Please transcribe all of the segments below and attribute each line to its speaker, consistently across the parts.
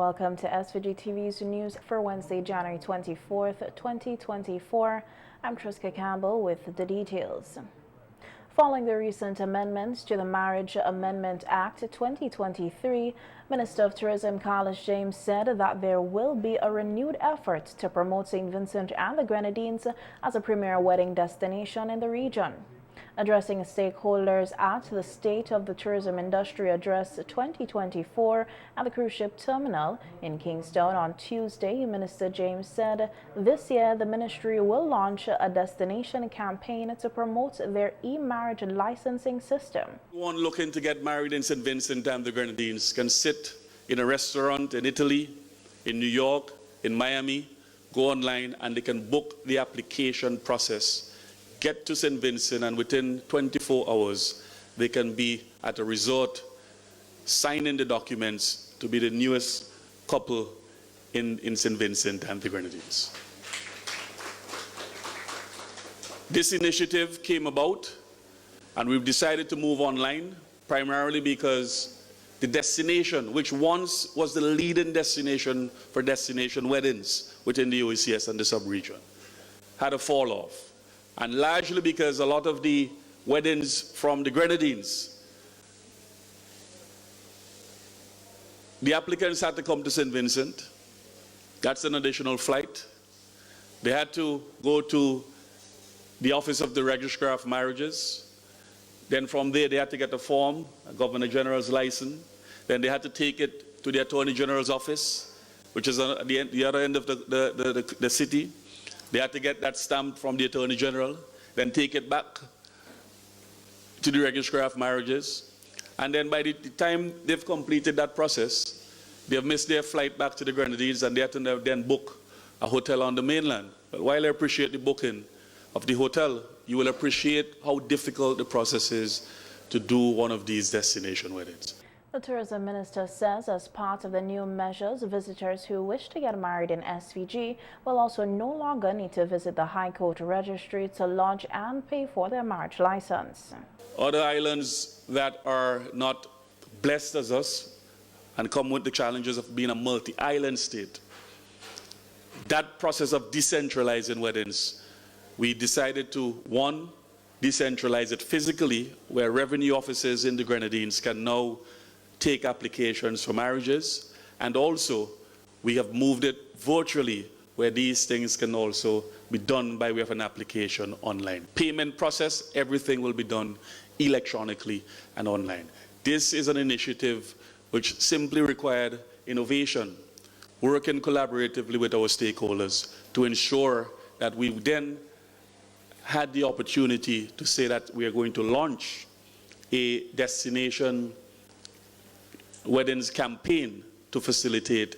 Speaker 1: Welcome to SVG-TV's news for Wednesday, January 24th, 2024. I'm Triska Campbell with the details. Following the recent amendments to the Marriage Amendment Act 2023, Minister of Tourism Carlos James said that there will be a renewed effort to promote St. Vincent and the Grenadines as a premier wedding destination in the region. Addressing stakeholders at the State of the Tourism Industry Address 2024 at the cruise ship terminal in Kingston on Tuesday, Minister James said this year the ministry will launch a destination campaign to promote their e-marriage licensing system.
Speaker 2: Anyone looking to get married in St. Vincent and the Grenadines can sit in a restaurant in Italy, in New York, in Miami, go online and they can book the application process. Get to St. Vincent, and within 24 hours, they can be at a resort signing the documents to be the newest couple in St. Vincent and the Grenadines. This initiative came about, and we've decided to move online, primarily because the destination, which once was the leading destination for destination weddings within the OECS and the sub-region, had a fall off. And largely because a lot of the weddings from the Grenadines, the applicants had to come to St. Vincent. That's an additional flight. They had to go to the office of the Registrar of Marriages. Then from there, they had to get a form, a Governor General's license. Then they had to take it to the Attorney General's office, which is at the other end of the city. They had to get that stamp from the Attorney General, then take it back to the Registrar of Marriages. And then by the time they've completed that process, they have missed their flight back to the Grenadines, and they had to then book a hotel on the mainland. But while I appreciate the booking of the hotel, you will appreciate how difficult the process is to do one of these destination weddings.
Speaker 1: The tourism minister says as part of the new measures, visitors who wish to get married in SVG will also no longer need to visit the High Court Registry to lodge and pay for their marriage license.
Speaker 2: Other islands that are not blessed as us and come with the challenges of being a multi-island state, that process of decentralizing weddings, we decided to, one, decentralize it physically, where revenue officers in the Grenadines can now take applications for marriages, and also we have moved it virtually, where these things can also be done by way of an application online. Payment process, everything will be done electronically and online. This is an initiative which simply required innovation, working collaboratively with our stakeholders to ensure that we then had the opportunity to say that we are going to launch a destination weddings campaign to facilitate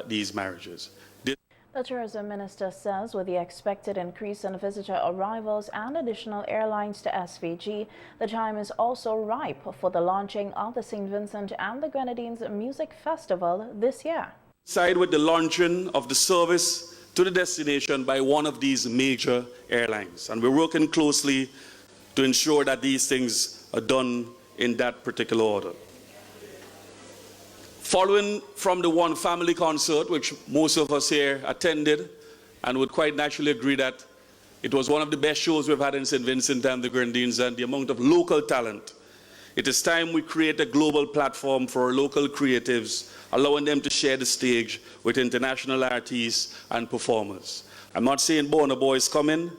Speaker 2: these marriages.
Speaker 1: The tourism minister says with the expected increase in visitor arrivals and additional airlines to SVG, the time is also ripe for the launching of the St. Vincent and the Grenadines Music Festival this year.
Speaker 2: Side with the launching of the service to the destination by one of these major airlines, and we're working closely to ensure that these things are done in that particular order. Following from the One Family concert, which most of us here attended and would quite naturally agree that it was one of the best shows we've had in St. Vincent and the Grenadines, and the amount of local talent, it is time we create a global platform for our local creatives, allowing them to share the stage with international artists and performers. I'm not saying Burna Boy is coming,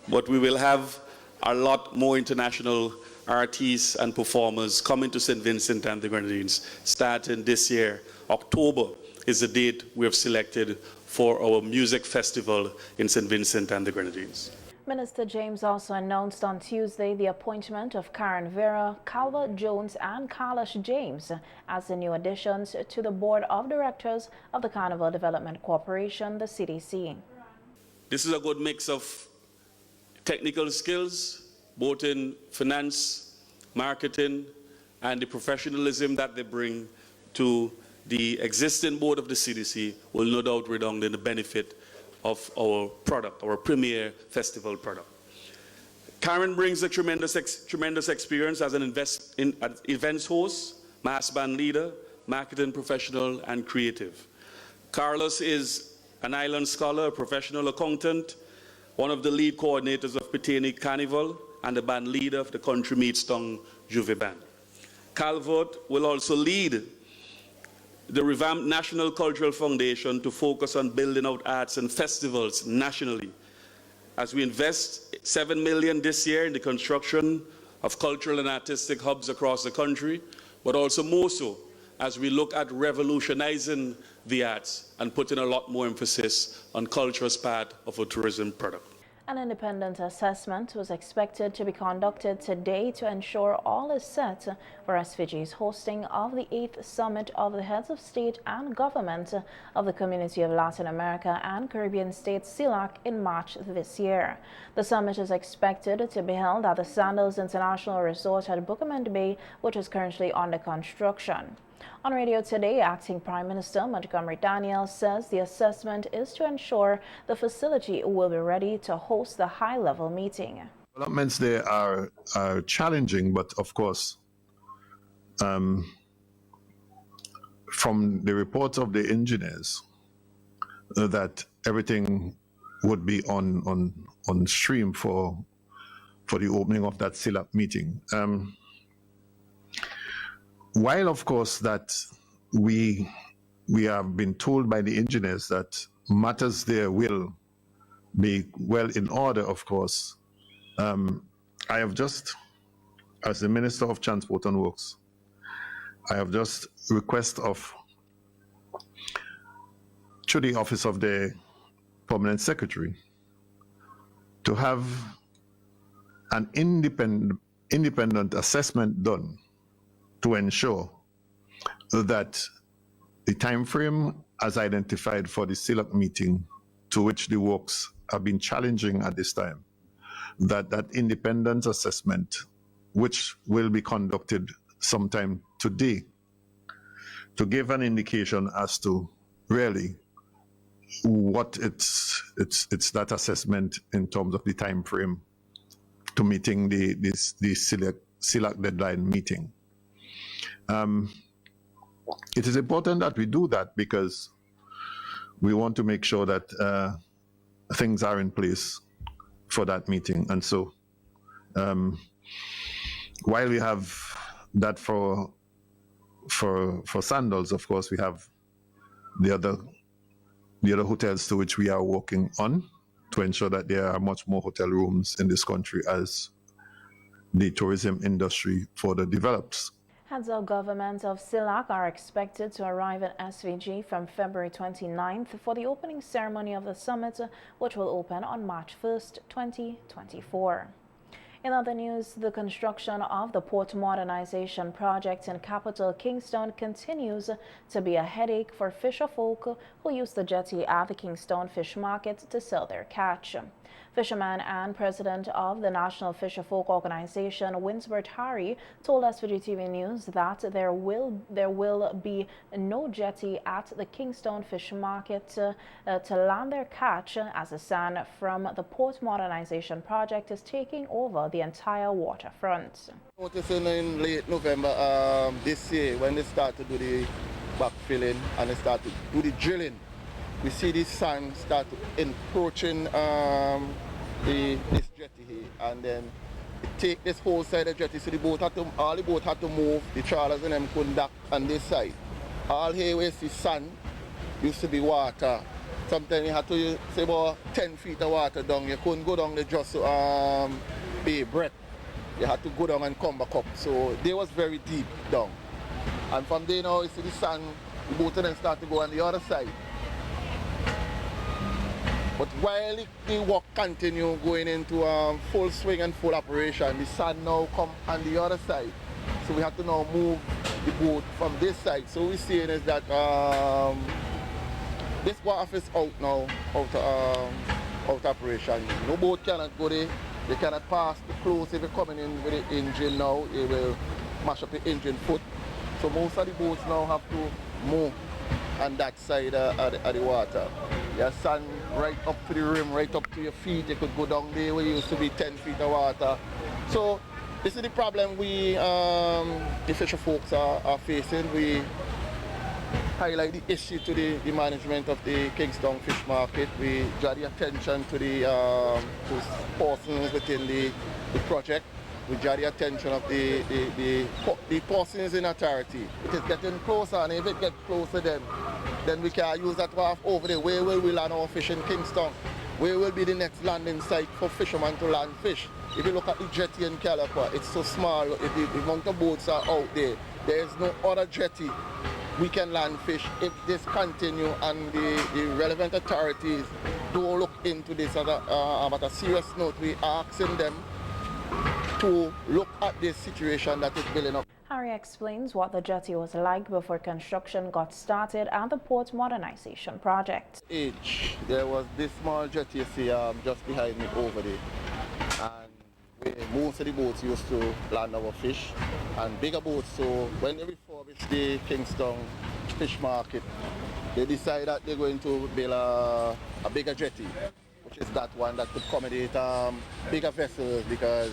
Speaker 2: but we will have a lot more international artists and performers coming to St. Vincent and the Grenadines starting this year. October is the date we have selected for our music festival in St. Vincent and the Grenadines.
Speaker 1: Minister James also announced on Tuesday the appointment of Karen Vera, Calvert Jones and Carlos James as the new additions to the Board of Directors of the Carnival Development Corporation, the CDC.
Speaker 2: This is a good mix of technical skills, both in finance, marketing, and the professionalism that they bring to the existing board of the CDC will no doubt redound in the benefit of our product, our premier festival product. Karen brings a tremendous experience as an events host, mass band leader, marketing professional, and creative. Carlos is an island scholar, a professional accountant, one of the lead coordinators of Pitani Carnival, and the band leader of the Country Meets Tongue Juve Band. Calvert will also lead the revamped National Cultural Foundation to focus on building out arts and festivals nationally, as we invest $7 million this year in the construction of cultural and artistic hubs across the country, but also more so as we look at revolutionizing the arts and putting a lot more emphasis on culture as part of a tourism product.
Speaker 1: An independent assessment was expected to be conducted today to ensure all is set for SVG's hosting of the 8th Summit of the Heads of State and Government of the Community of Latin America and Caribbean States CELAC in March this year. The summit is expected to be held at the Sandals International Resort at Buckerman Bay, which is currently under construction. On radio today, Acting Prime Minister Montgomery Daniel says the assessment is to ensure the facility will be ready to host the high-level meeting.
Speaker 3: Developments there are challenging, but of course, from the reports of the engineers, that everything would be on stream for the opening of that CELAC meeting. While, of course, that we have been told by the engineers that matters there will be well in order, of course, I have just, as the Minister of Transport and Works, I have just request of, through the Office of the Permanent Secretary, to have an independent assessment done to ensure that the time frame as identified for the CELAC meeting, to which the works have been challenging at this time, that independent assessment, which will be conducted sometime today, to give an indication as to really what it's that assessment in terms of the time frame to meeting the CELAC deadline meeting. It is important that we do that because we want to make sure that things are in place for that meeting. And so while we have that for Sandals, of course, we have the other hotels to which we are working on to ensure that there are much more hotel rooms in this country as the tourism industry further develops.
Speaker 1: Heads of government of CELAC are expected to arrive at SVG from February 29th for the opening ceremony of the summit, which will open on March 1st, 2024. In other news, the construction of the port modernization project in capital Kingston continues to be a headache for fisherfolk who use the jetty at the Kingston Fish Market to sell their catch. Fisherman and president of the National Fisherfolk Organization, Winsbert Harry, told SVGTV News that there will be no jetty at the Kingston Fish Market to land their catch, as the sand from the port modernization project is taking over the entire waterfront.
Speaker 4: Noticing in late November this year, when they start to do the backfilling and they start to do the drilling, we see this sand start encroaching this jetty here, and then it take this whole side of the jetty, so all the boat had to move, the trawlers and them couldn't dock on this side. All here where you see sand used to be water. Sometimes you had to say about 10 feet of water down. You couldn't go down there just to be breath. You had to go down and come back up. So they was very deep down. And from there now you see the sand, the boat then start to go on the other side. But while the work continue going into full swing and full operation, the sand now come on the other side. So we have to now move the boat from this side. So what we're seeing is that this wharf is out now, out of operation. No boat cannot go there. They cannot pass the close. If you're coming in with the engine now, it will mash up the engine foot. So most of the boats now have to move on that side of the water. Your sand right up to the rim, right up to your feet. You could go down there where it used to be 10 feet of water. So this is the problem we, the fisher folks are facing. highlight the issue to the management of the Kingston Fish Market. We draw the attention to the to persons within the project. We draw the attention of the persons in authority. It is getting closer, and if it gets closer, then we can use that wharf over there. Where will we land our fish in Kingston? Where will be the next landing site for fishermen to land fish? If you look at the jetty in Caliper, it's so small. If the amount of boats are out there, there is no other jetty we can land fish. If this continue and the relevant authorities don't look into this at a serious note, we are asking them to look at this situation that is building up.
Speaker 1: Harry explains what the jetty was like before construction got started at the port modernization project.
Speaker 4: There was this small jetty you see just behind me over there, and most of the boats used to land our fish, and bigger boats. So when they refurbished the Kingston Fish Market, they decided that they're going to build a bigger jetty, which is that one that could accommodate bigger vessels, because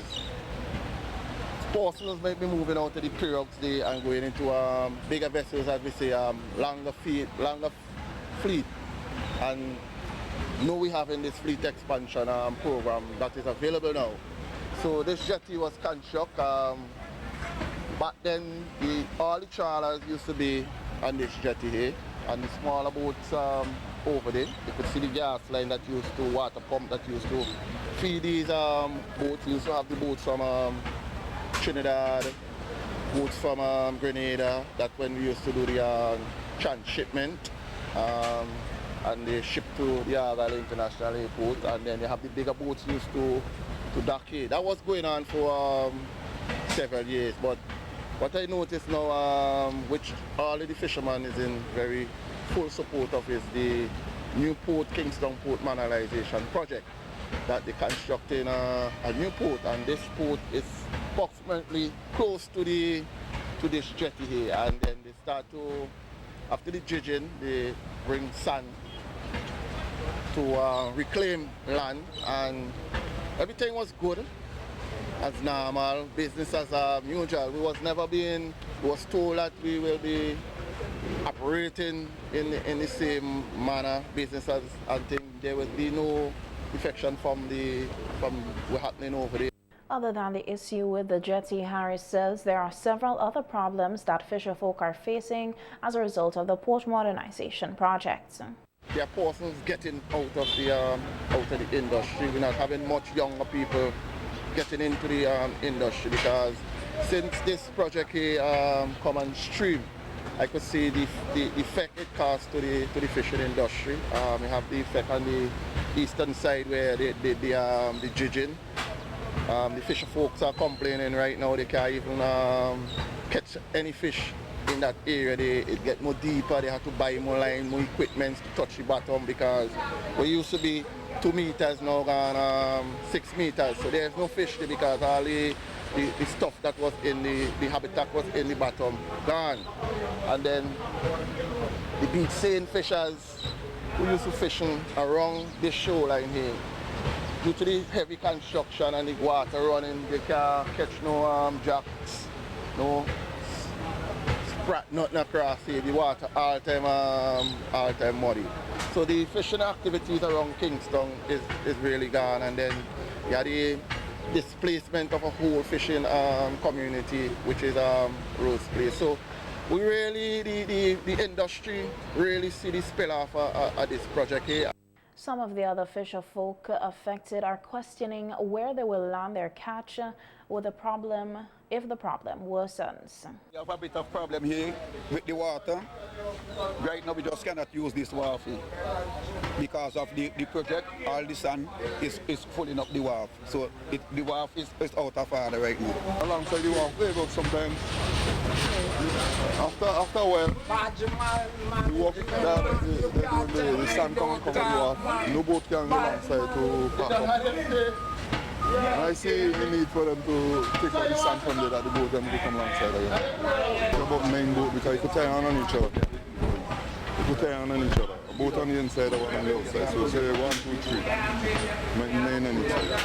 Speaker 4: persons might be moving out of the pirogues there and going into bigger vessels, as we say, longer fleet. And now we have in this fleet expansion program that is available now. So this jetty was constructed. Back then, all the trawlers used to be on this jetty here, and the smaller boats over there. You could see the gas line that used to, water pump that used to feed these boats. You used to have the boats from Trinidad, boats from Grenada, that when we used to do the transshipment, and they ship to the Argyle International Airport, and then you have the bigger boats used to dock here. That was going on for several years, but what I noticed now, which all of the fishermen is in very full support of, is the new port, Kingston Port Modernization project, that they're constructing a new port, and this port is approximately close to this jetty here, and then they start to, after the dredging, they bring sand to reclaim land, and everything was good as normal, business as usual. We was told that we will be operating in the same manner, business as, and things. There will be no defection from what's happening over there.
Speaker 1: Other than the issue with the jetty, Harris says there are several other problems that fisherfolk are facing as a result of the port modernization project.
Speaker 4: There are persons getting out of the industry. We're not having much younger people getting into the industry, because since this project here come on stream, I could see the effect it caused to the fishing industry. We have the effect on the eastern side where the dredging. The fisher folks are complaining right now they can't even catch any fish in that area. It get more deeper, they have to buy more line, more equipment to touch the bottom, because we used to be 2 meters, now gone 6 meters. So there's no fish there because all the stuff that was in the habitat was in the bottom gone. And then the beach seine fishers who used to fishing around this shoreline here, due to the heavy construction and the water running, they can't catch no jacks, no sprat, nothing across here. The water all time muddy. So the fishing activities around Kingston is really gone, and then you have the displacement of a whole fishing community, which is Rose Place. So we really, the industry really see the spill off at this project here.
Speaker 1: Some of the other fisher folk affected are questioning where they will land their catch with the problem if the problem worsens.
Speaker 5: We have a bit of problem here with the water. Right now we just cannot use this wharf here because of the project. All the sand is filling up the wharf, so the wharf is out of order right now.
Speaker 6: Alongside the wharf, they go sometimes. After a while, the sand come on the wharf. No boat can go alongside to pack up. And I see the need for them to take out the sand from there, that the boat them to come alongside again. It's about main boat, because you could tie on each other. You could tie on each other. both on the inside and one on the outside. So say 1, 2, 3. Main on each side.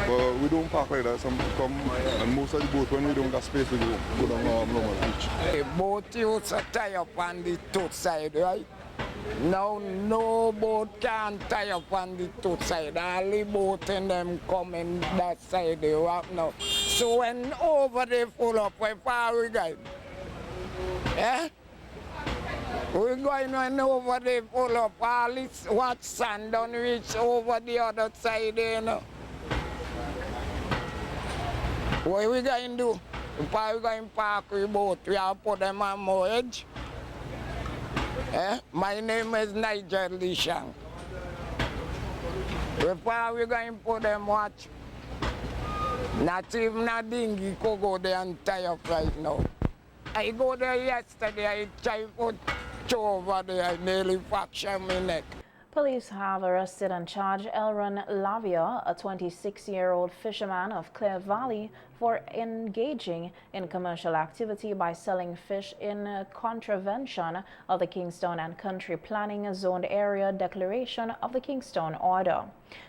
Speaker 6: But we don't park like that. Some come and most of the boat when we don't got space we go down normal beach.
Speaker 7: The boat used to tie up on the two side, right? Now no boat can tie up on the two side. All the boat in them coming that side they walk now. So when over they full up, where far we going? Eh? We're going when over they full up, all this what sand don't reach over the other side, you know. What we going to do? If we going to park the boat, we have to put them on mortgage. Eh? My name is Nigel Lishang. If we going to put them watch, not even a dinghy could go there and tie up right now. I go there yesterday, I try to put two over there, I nearly fracture my neck.
Speaker 1: Police have arrested and charged Elron Lavia, a 26-year-old fisherman of Clear Valley, for engaging in commercial activity by selling fish in contravention of the Kingstown and Country Planning Zoned Area Declaration of the Kingstown Order.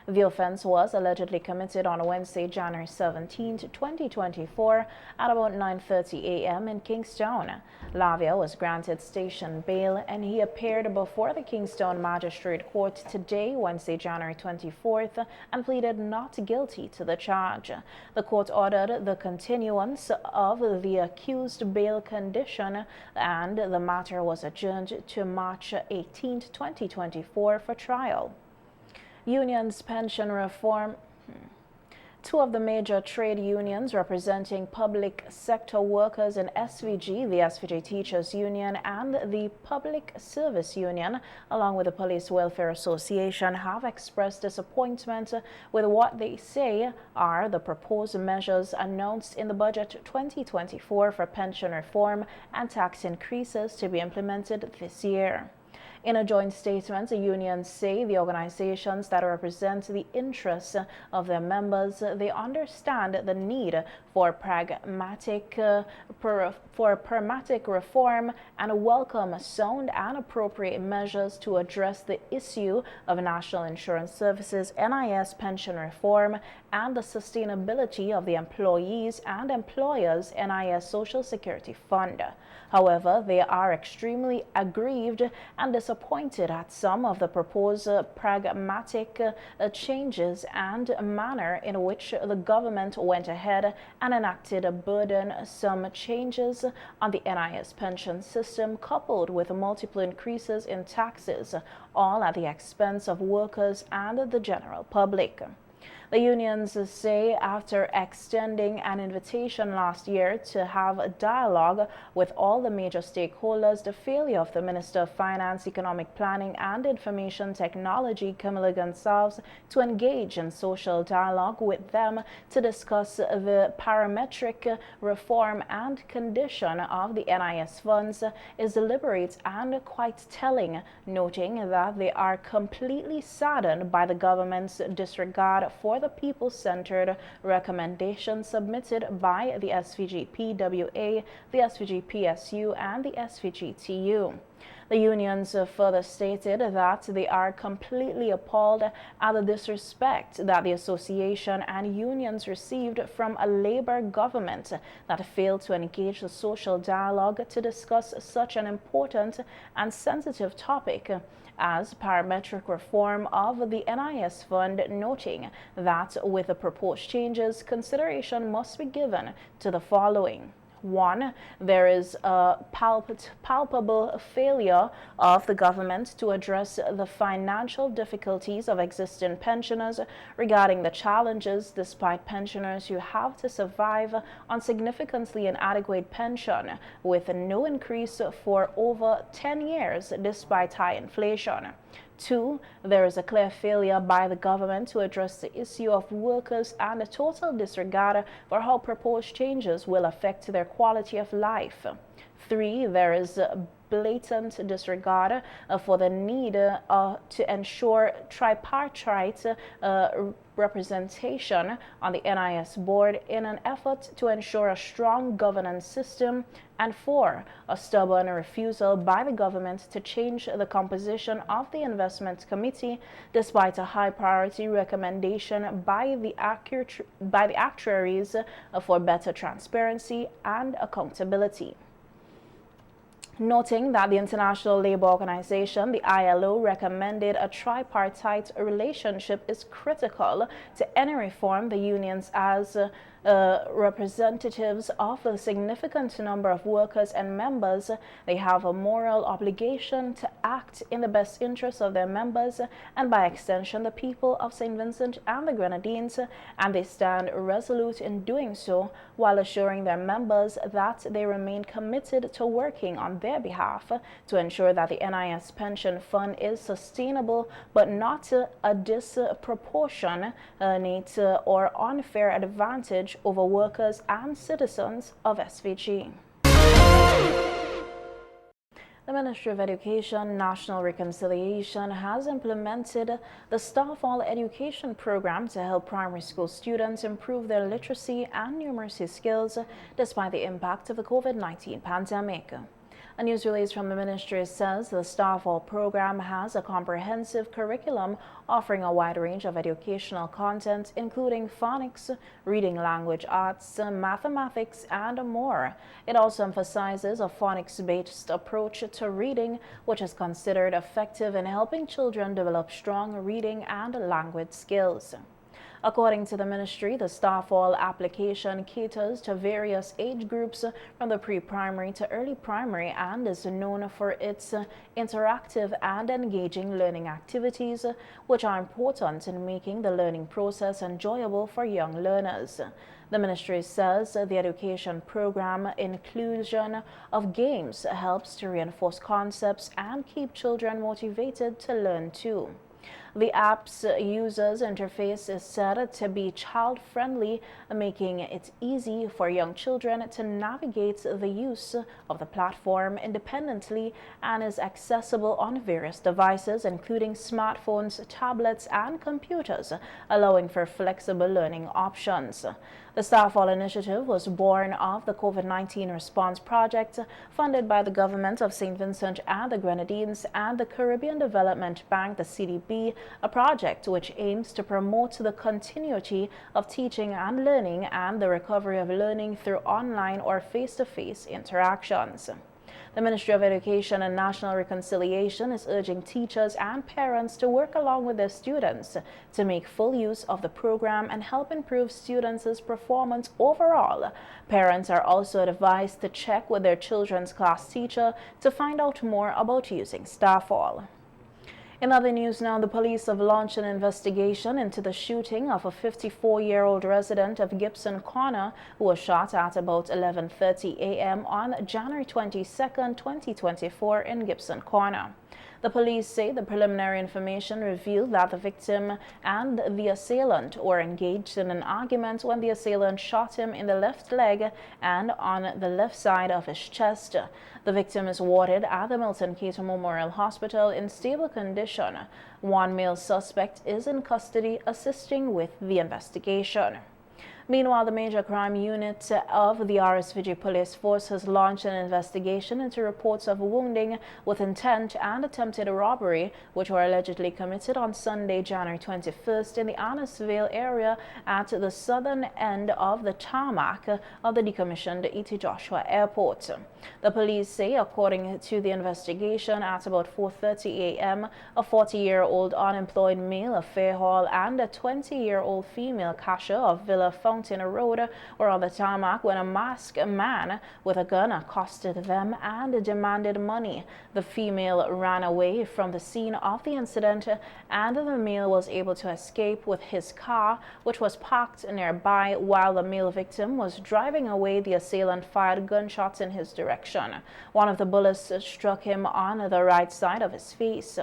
Speaker 1: The offense was allegedly committed on Wednesday, January 17, 2024, at about 9:30 a.m. in Kingstown. Lavia was granted station bail and he appeared before the Kingstown Magistrate Court today, Wednesday, January 24th, and pleaded not guilty to the charge. The court ordered the continuance of the accused bail condition, and the matter was adjourned to March 18, 2024 for trial. Unions pension reform. Two of the major trade unions representing public sector workers in SVG, the SVG Teachers Union and the Public Service Union, along with the Police Welfare Association, have expressed disappointment with what they say are the proposed measures announced in the budget 2024 for pension reform and tax increases to be implemented this year. In a joint statement, the unions say the organizations that represent the interests of their members, they understand the need for pragmatic reform and welcome sound and appropriate measures to address the issue of National Insurance Services NIS pension reform and the sustainability of the employees and employers NIS Social Security Fund. However, they are extremely aggrieved and disappointed at some of the proposed pragmatic changes and manner in which the government went ahead and enacted burdensome changes on the NIS pension system, coupled with multiple increases in taxes, all at the expense of workers and the general public. The unions say after extending an invitation last year to have a dialogue with all the major stakeholders, the failure of the Minister of Finance, Economic Planning and Information Technology, Camila Gonsalves, to engage in social dialogue with them to discuss the parametric reform and condition of the NIS funds is deliberate and quite telling, noting that they are completely saddened by the government's disregard for the people-centered recommendations submitted by the SVG-PWA, the SVG-PSU, and the SVG-TU. The unions further stated that they are completely appalled at the disrespect that the association and unions received from a Labour government that failed to engage the social dialogue to discuss such an important and sensitive topic as parametric reform of the NIS fund, noting that with the proposed changes, consideration must be given to the following. 1. There is a palpable failure of the government to address the financial difficulties of existing pensioners regarding the challenges despite pensioners who have to survive on significantly inadequate pension with no increase for over 10 years despite high inflation. 2. There is a clear failure by the government to address the issue of workers and a total disregard for how proposed changes will affect their quality of life. 3. There is blatant disregard for the need to ensure tripartite representation on the NIS board in an effort to ensure a strong governance system, and 4, a stubborn refusal by the government to change the composition of the investment committee despite a high priority recommendation by the actuaries for better transparency and accountability. Noting that the International Labour Organization, the ILO, recommended a tripartite relationship is critical to any reform, the unions as representatives of a significant number of workers and members, they have a moral obligation to act in the best interests of their members and by extension the people of St. Vincent and the Grenadines, and they stand resolute in doing so while assuring their members that they remain committed to working on their behalf to ensure that the NIS pension fund is sustainable but not a disproportionate or unfair advantage over workers and citizens of SVG. The Ministry of Education National Reconciliation has implemented the Staff All Education program to help primary school students improve their literacy and numeracy skills despite the impact of the COVID-19 pandemic. A news release from the ministry says the Staff All program has a comprehensive curriculum offering a wide range of educational content, including phonics, reading language arts, mathematics, and more. It also emphasizes a phonics-based approach to reading, which is considered effective in helping children develop strong reading and language skills. According to the ministry, the Staff All application caters to various age groups from the pre-primary to early primary and is known for its interactive and engaging learning activities, which are important in making the learning process enjoyable for young learners. The ministry says the education program inclusion of games helps to reinforce concepts and keep children motivated to learn too. The app's user's interface is said to be child-friendly, making it easy for young children to navigate the use of the platform independently and is accessible on various devices, including smartphones, tablets, and computers, allowing for flexible learning options. The Staff All initiative was born of the COVID-19 response project funded by the government of St. Vincent and the Grenadines and the Caribbean Development Bank, the CDB, a project which aims to promote the continuity of teaching and learning and the recovery of learning through online or face-to-face interactions. The Ministry of Education and National Reconciliation is urging teachers and parents to work along with their students to make full use of the program and help improve students' performance overall. Parents are also advised to check with their children's class teacher to find out more about using Staff All. In other news now, the police have launched an investigation into the shooting of a 54-year-old resident of Gibson Corner who was shot at about 11:30 a.m. on January 22, 2024 in Gibson Corner. The police say the preliminary information revealed that the victim and the assailant were engaged in an argument when the assailant shot him in the left leg and on the left side of his chest. The victim is warded at the Milton Cato Memorial Hospital in stable condition. One male suspect is in custody assisting with the investigation. Meanwhile, the Major Crime Unit of the RSVG Police Force has launched an investigation into reports of wounding with intent and attempted robbery, which were allegedly committed on Sunday, January 21st in the Annisville area at the southern end of the tarmac of the decommissioned E.T. Joshua Airport. The police say, according to the investigation, at about 4:30 a.m., a 40-year-old unemployed male of Fairhall and a 20-year-old female cashier of Villa Fountain Road were on the tarmac when a masked man with a gun accosted them and demanded money. The female ran away from the scene of the incident and the male was able to escape with his car, which was parked nearby. While the male victim was driving away, the assailant fired gunshots in his direction. One of the bullets struck him on the right side of his face.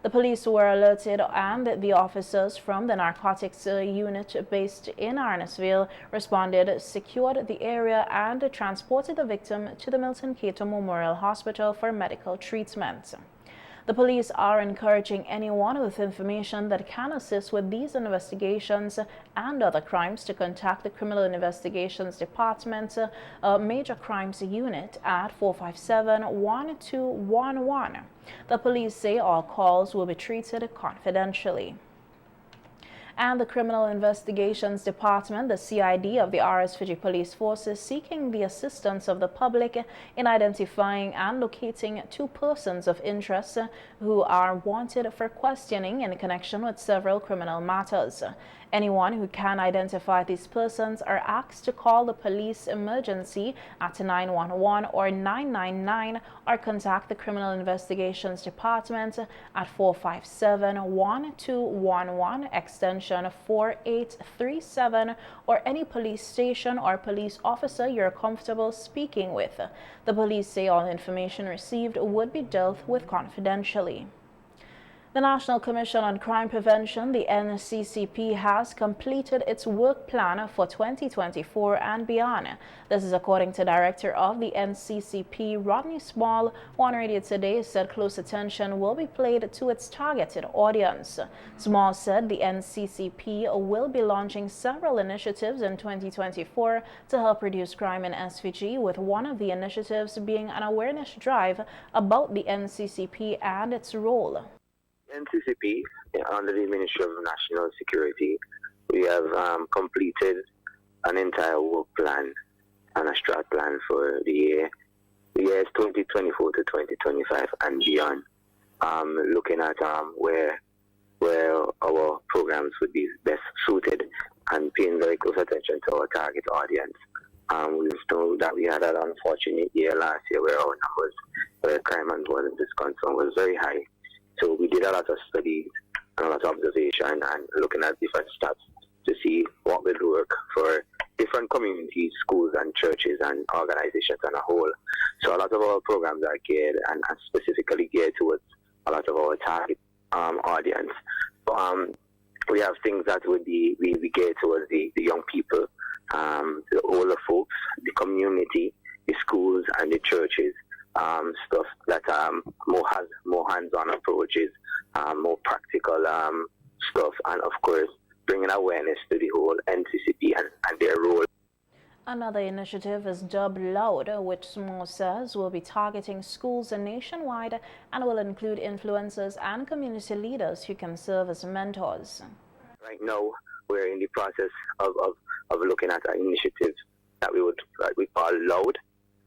Speaker 1: The police were alerted and the officers from the narcotics unit based in Arnisville responded, secured the area and transported the victim to the Milton Cato Memorial Hospital for medical treatment. The police are encouraging anyone with information that can assist with these investigations and other crimes to contact the Criminal Investigations Department Major Crimes Unit at 457-1211. The police say all calls will be treated confidentially. And the Criminal Investigations Department, the CID of the SVG Police Force, is seeking the assistance of the public in identifying and locating 2 persons of interest who are wanted for questioning in connection with several criminal matters. Anyone who can identify these persons are asked to call the police emergency at 911 or 999 or contact the Criminal Investigations Department at 457-1211 extension 4837 or any police station or police officer you're comfortable speaking with. The police say all information received would be dealt with confidentially. The National Commission on Crime Prevention, the NCCP, has completed its work plan for 2024 and beyond. This is according to Director of the NCCP, Rodney Small. One Radio Today said close attention will be paid to its targeted audience. Small said the NCCP will be launching several initiatives in 2024 to help reduce crime in SVG, with one of the initiatives being an awareness drive about the NCCP and its role.
Speaker 8: NCCP, under the Ministry of National Security, we have completed an entire work plan and a strat plan for the year. The year is 2024 to 2025 and beyond, looking at where our programs would be best suited and paying very close attention to our target audience. We know that we had an unfortunate year last year where our numbers, where crime and violence concern was very high. So we did a lot of studies and a lot of observation and looking at different stats to see what would work for different communities, schools and churches and organizations as a whole. So a lot of our programs are geared and specifically geared towards a lot of our target audience. We have things that would be we geared towards the young people, the older folks, the community, the schools and the churches. Stuff that more hands-on approaches, more practical stuff, and of course bringing awareness to the whole NCCP and their role.
Speaker 1: Another initiative is Dub Loud, which Small says will be targeting schools nationwide and will include influencers and community leaders who can serve as mentors.
Speaker 8: Right now, we're in the process of looking at an initiative that we call Loud.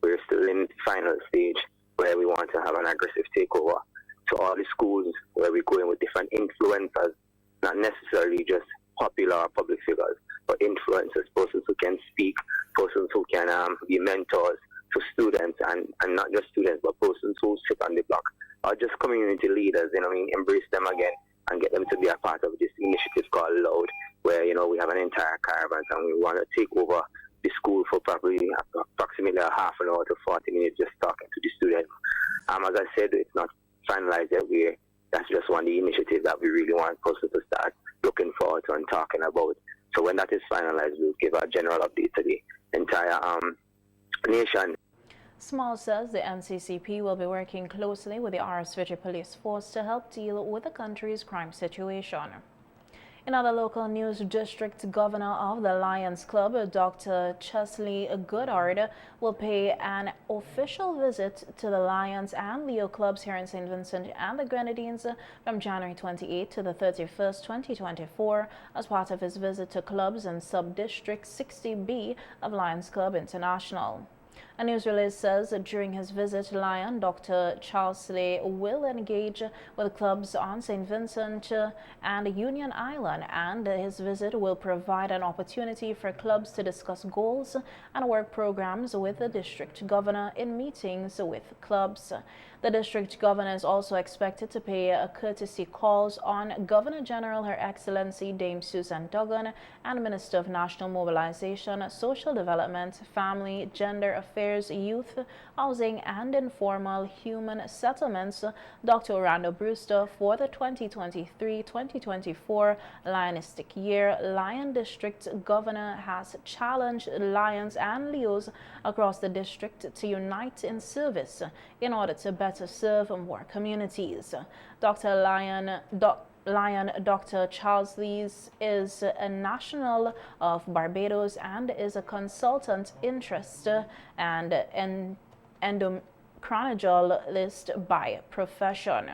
Speaker 8: We're still in the final stage where we want to have an aggressive takeover to all the schools where we're going with different influencers, not necessarily just popular public figures, but influencers, persons who can speak, persons who can be mentors to students, and not just students, but persons who sit on the block, or just community leaders, embrace them again and get them to be a part of this initiative called Loud, where, we have an entire caravan and we want to take over the school for probably approximately a half an hour to 40 minutes just talking to the students. As I said, it's not finalized yet. That's just one of the initiatives that we really want persons to start looking forward to and talking about. So when that is finalized, we'll give a general update to the entire nation.
Speaker 1: Small says the NCCP will be working closely with the SVG Police Force to help deal with the country's crime situation. In other local news, District Governor of the Lions Club, Dr. Chesley Goodard, will pay an official visit to the Lions and Leo clubs here in St. Vincent and the Grenadines from January 28 to the 31st, 2024, as part of his visit to clubs in Sub-District 60B of Lions Club International. A news release says that during his visit to Lyon, Dr. Chesley will engage with clubs on St. Vincent and Union Island, and his visit will provide an opportunity for clubs to discuss goals and work programs with the district governor in meetings with clubs. The district governor is also expected to pay courtesy calls on Governor General Her Excellency Dame Susan Duggan and Minister of National Mobilization, Social Development, Family, Gender Affairs, Youth, Housing and Informal Human Settlements, Dr. Orlando Brewster, for the 2023-2024 Lionistic year. Lion District Governor has challenged Lions and Leos across the district to unite in service in order to better better serve more communities. Dr. Dr. Charles Lees is a national of Barbados and is a consultant interest and endocrinologist by profession.